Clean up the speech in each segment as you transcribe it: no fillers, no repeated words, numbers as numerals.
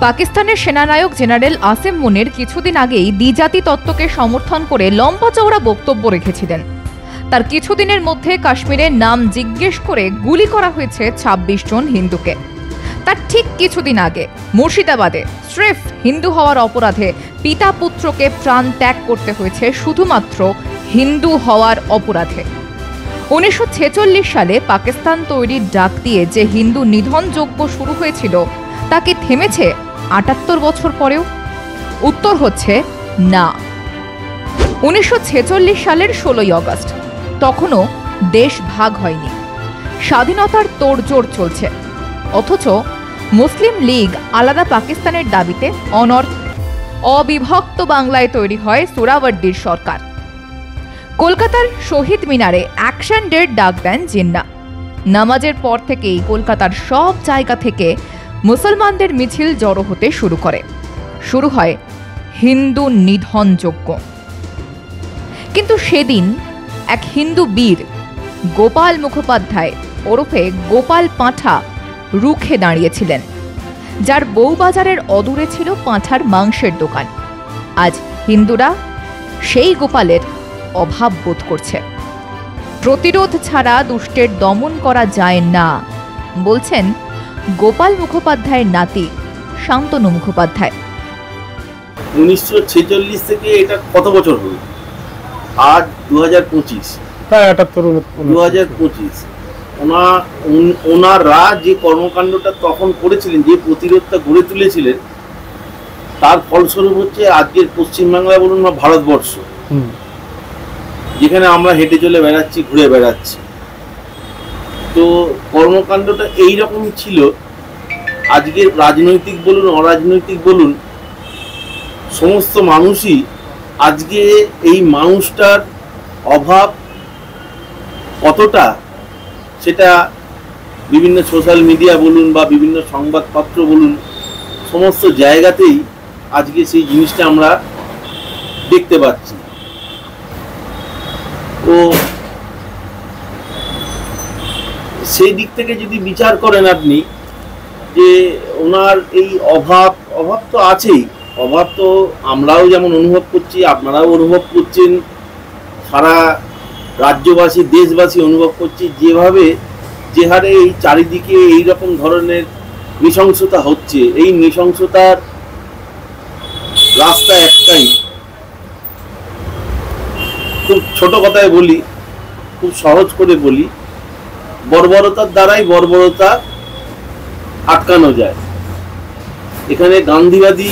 পাকিস্তানের সেনানায়ক জেনারেল আসিম মুনির কিছুদিন আগেই দ্বিজাতি তত্ত্বকে সমর্থন করে লম্বা চওড়া বক্তব্য রেখেছিলেন। তার কিছুদিনের মধ্যে কাশ্মীরের নাম জিজ্ঞেস করে গুলি করা হয়েছে ২৬ জন হিন্দুকে। তার ঠিক কিছুদিন আগে মুর্শিদাবাদে স্রেফ হিন্দু হওয়ার অপরাধে পিতা পুত্রকে প্রাণ ত্যাগ করতে হয়েছে শুধুমাত্র হিন্দু হওয়ার অপরাধে। ১৯৪৬ সালে পাকিস্তান তৈরির ডাক দিয়ে যে হিন্দু নিধন যজ্ঞ শুরু হয়েছিল তা কি থেমেছে ৭৮ বছর পরেও? উত্তর হচ্ছে না। ১৯৪৬ সালের ১৬ই আগস্ট, তখনও দেশ ভাগ হয়নি, স্বাধীনতার তোড়জোড় চলছে, অথচ মুসলিম লীগ আলাদা পাকিস্তানের দাবিতে অনড়। অবিভক্ত বাংলায় তৈরি হয় সোহরাওয়ার্দীর সরকার। কলকাতার শহীদ মিনারে অ্যাকশন ডের ডাক দেন জিন্না। নামাজের পর থেকেই কলকাতার সব জায়গা থেকে মুসলমানদের মিছিল জড়ো হতে শুরু করে। শুরু হয় হিন্দু নিধন যজ্ঞ। কিন্তু সেদিন এক হিন্দু বীর গোপাল মুখোপাধ্যায় ওরফে গোপাল পাঁঠা রুখে দাঁড়িয়েছিলেন, যার বউবাজারের অদূরে ছিল পাঁঠার মাংসের দোকান। আজ হিন্দুরা সেই গোপালের অভাব বোধ করছে। প্রতিরোধ ছাড়া দুষ্টের দমন করা যায় না, বলছেন গোপাল মুখোপাধ্যায়ের নাতি শান্তনু মুখোপাধ্যায়। ১৯৪৬ থেকে এটা কত বছর হলো? আজ ২০২৫, প্রায় ৭৮-২০২৫। ওনারা যে কর্মকাণ্ডটা তখন করেছিলেন, যে প্রতিরোধটা গড়ে তুলেছিলেন, তার ফলস্বরূপ হচ্ছে আজকের পশ্চিমবাংলা বলুন বা ভারতবর্ষ, যেখানে আমরা হেঁটে চলে বেড়াচ্ছি, ঘুরে বেড়াচ্ছি। তো কর্মকাণ্ডটা এইরকমই ছিল। আজকের রাজনৈতিক বলুন অরাজনৈতিক বলুন, সমস্ত মানুষই আজকে এই মানুষটার অভাব কতটা, সেটা বিভিন্ন সোশ্যাল মিডিয়া বলুন বা বিভিন্ন সংবাদপত্র বলুন, সমস্ত জায়গাতেই আজকে সেই জিনিসটা আমরা দেখতে পাচ্ছি। তো সেই দিক থেকে যদি বিচার করেন আপনি, যে ওনার এই অভাব তো আছেই, অভাব তো আমরাও যেমন অনুভব করছি, আপনারাও অনুভব করছেন, সারা রাজ্যবাসী দেশবাসী অনুভব করছি। যেভাবে যে হারে এই চারিদিকে এই রকম ধরনের নৃশংসতা হচ্ছে, এই নৃশংসতার রাস্তা একটাই। খুব ছোট কথায় বলি, খুব সহজ করে বলি, বর্বরতার দ্বারাই বর্বরতা আটকানো যায়। এখানে গান্ধীবাদী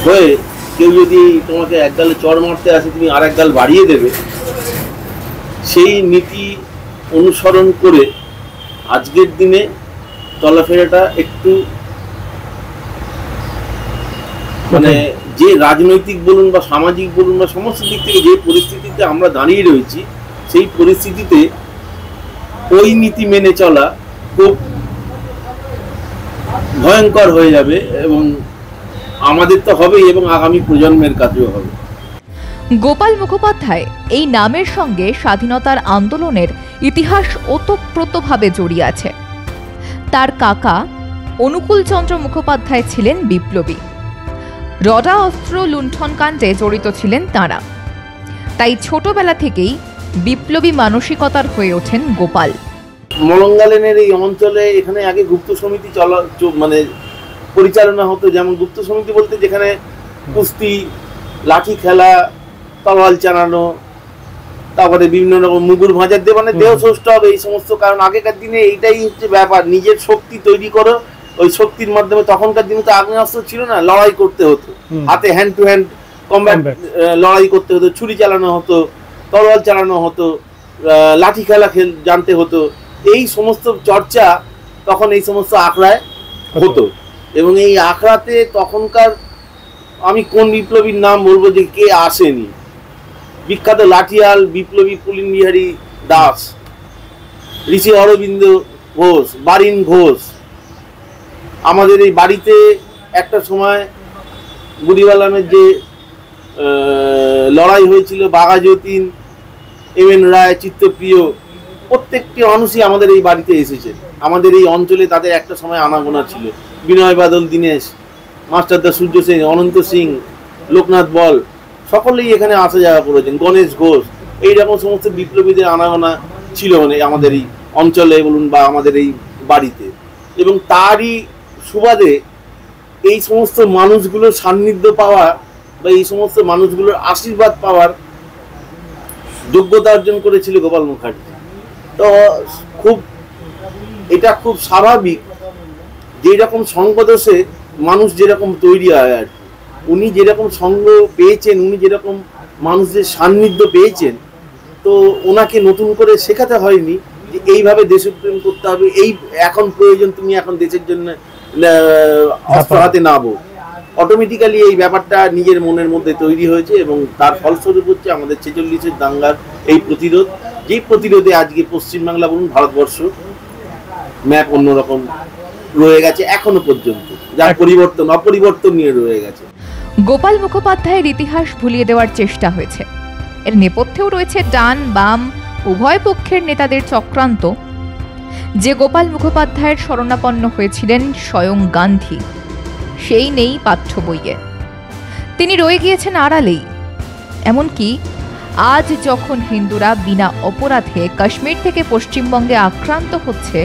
হয়ে কেউ যদি তোমাকে এক গালে চড় মারতে আসে, তুমি আর এক গাল বাড়িয়ে দেবে, সেই নীতি অনুসরণ করে আজকের দিনে চলাফেরাটা একটু মানে যে রাজনৈতিক বলুন বা সামাজিক বলুন বা সমস্ত দিক থেকে যে পরিস্থিতিতে আমরা দাঁড়িয়ে রয়েছি, সেই পরিস্থিতিতে ওই নীতি মেনে চলা খুব ভয়ঙ্কর হয়ে যাবে, এবং আমাদের তো হবেই এবং আগামী প্রজন্মের কাছেও হবে। গোপাল মুখোপাধ্যায় এই নামের সঙ্গে স্বাধীনতার আন্দোলনের ইতিহাস ওতপ্রোতভাবে জড়িয়ে আছে। তার কাকা অনুকূলচন্দ্র মুখোপাধ্যায় ছিলেন বিপ্লবী। রডা অস্ত্র লুণ্ঠন কাণ্ডে জড়িত ছিলেন তাঁরা। তাই ছোটবেলা থেকেই বিপ্লবী মানসিকতার হয়ে ওঠেন গোপাল। মলঙ্গালেনের এই অঞ্চলে এখানে আগে গুপ্ত সমিতি মানে পরিচালনা হতো। যেমন গুপ্ত সমিতি বলতে যেখানে কুস্তি, লাঠি খেলা, তলোয়াল চালানো, তারপরে বিভিন্ন রকম মুগুর ভাঁজার দিয়ে মানে দেহ সৌষ্ঠ হবে, এই সমস্ত। কারণ আগেকার দিনে এইটাই হচ্ছে ব্যাপার, নিজের শক্তি তৈরি করো, ওই শক্তির মাধ্যমে। তখনকার দিনে তো আগ্নেয়াস্ত্র ছিল না, লড়াই করতে হতো, হাতে হ্যান্ড টু হ্যান্ড কমব্যাট লড়াই করতে হতো, ছুরি চালানো হতো, তলোয়াল চালানো হতো, লাঠি খেলা জানতে হতো। এই সমস্ত চর্চা তখন এই সমস্ত আখড়ায় হতো। এবং এই আখড়াতে তখনকার, আমি কোন বিপ্লবীর নাম বলবো যে কে আসেনি, বিখ্যাত লাঠিয়াল বিপ্লবী পুলিন বিহারী দাস, ঋষি অরবিন্দ ঘোষ, বারিন ঘোষ। আমাদের এই বাড়িতে একটা সময় বুড়িবালামের যে লড়াই হয়েছিল, বাঘা যতীন, এম এন রায়, চিত্তপ্রিয়, প্রত্যেকটি মানুষই আমাদের এই বাড়িতে এসেছেন। আমাদের এই অঞ্চলে তাদের একটা সময় আনাগোনা ছিল। বিনয় বাদল দীনেশ, মাস্টারদা সূর্য সেন, অনন্ত সিং, লোকনাথ বল, সকলেই এখানে আসা যাওয়া করেছেন। গণেশ ঘোষ, এইরকম সমস্ত বিপ্লবীদের আনাগোনা ছিল মানে আমাদের এই অঞ্চলে বলুন বা আমাদের এই বাড়িতে। এবং তারই সুবাদে এই সমস্ত মানুষগুলোর সান্নিধ্য পাওয়া বা এই সমস্ত মানুষগুলোর আশীর্বাদ পাওয়ার যোগ্যতা অর্জন করেছিল গোপাল মুখার্জি। তো এটা খুব স্বাভাবিক, যেরকম সঙ্গদোষে মানুষ যেরকম তৈরি হয় আর কি, উনি যেরকম সঙ্গ পেয়েছেন, উনি যেরকম মানুষদের সান্নিধ্য পেয়েছেন, তো ওনাকে নতুন করে শেখাতে হয়নি যে এইভাবে দেশপ্রেম করতে হবে, এই এখন প্রয়োজন, তুমি এখন দেশের জন্য অস্ত্র হাতে নাবো। অটোমেটিক্যালি এই ব্যাপারটা নিজের মনের মধ্যে তৈরি হয়েছে এবং তার ফলস্বরূপ হচ্ছে আমাদের 46-এর দাঙ্গার এই প্রতিরোধ, যেই প্রতিরোধে আজকে পশ্চিমবাংলা বলুন ভারতবর্ষ ম্যাপ অন্যরকম রয়ে গেছে এখনো পর্যন্ত, যার অপরিবর্তনীয় রয়ে গেছে। গোপাল মুখোপাধ্যায়ের ইতিহাস ভুলিয়ে দেওয়ার চেষ্টা হয়েছে। এর নেপথ্যেও রয়েছে ডান বাম উভয় পক্ষের নেতাদের চক্রান্ত। যে গোপাল মুখোপাধ্যায়ের শরণাপন্ন হয়েছিলেন স্বয়ং গান্ধী, সেই নেই পাঠ্য বইয়ে। তিনি রয়ে গিয়েছেন আড়ালেই। এমনকি আজ যখন হিন্দুরা বিনা অপরাধে কাশ্মীর থেকে পশ্চিমবঙ্গে আক্রান্ত হচ্ছে,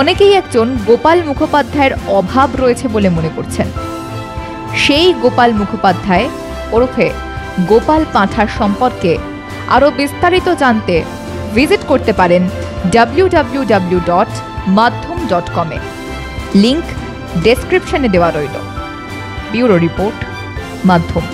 অনেকেই একজন গোপাল মুখোপাধ্যায়ের অভাব রয়েছে বলে মনে করছেন। সেই গোপাল মুখোপাধ্যায় ওরফে গোপাল পাঁঠার সম্পর্কে আরও বিস্তারিত জানতে ভিজিট করতে পারেন www.madhyam.com-এ। লিংক ডেসক্রিপশনে দেওয়া রইল। ব্যুরো রিপোর্ট, মাধ্যম।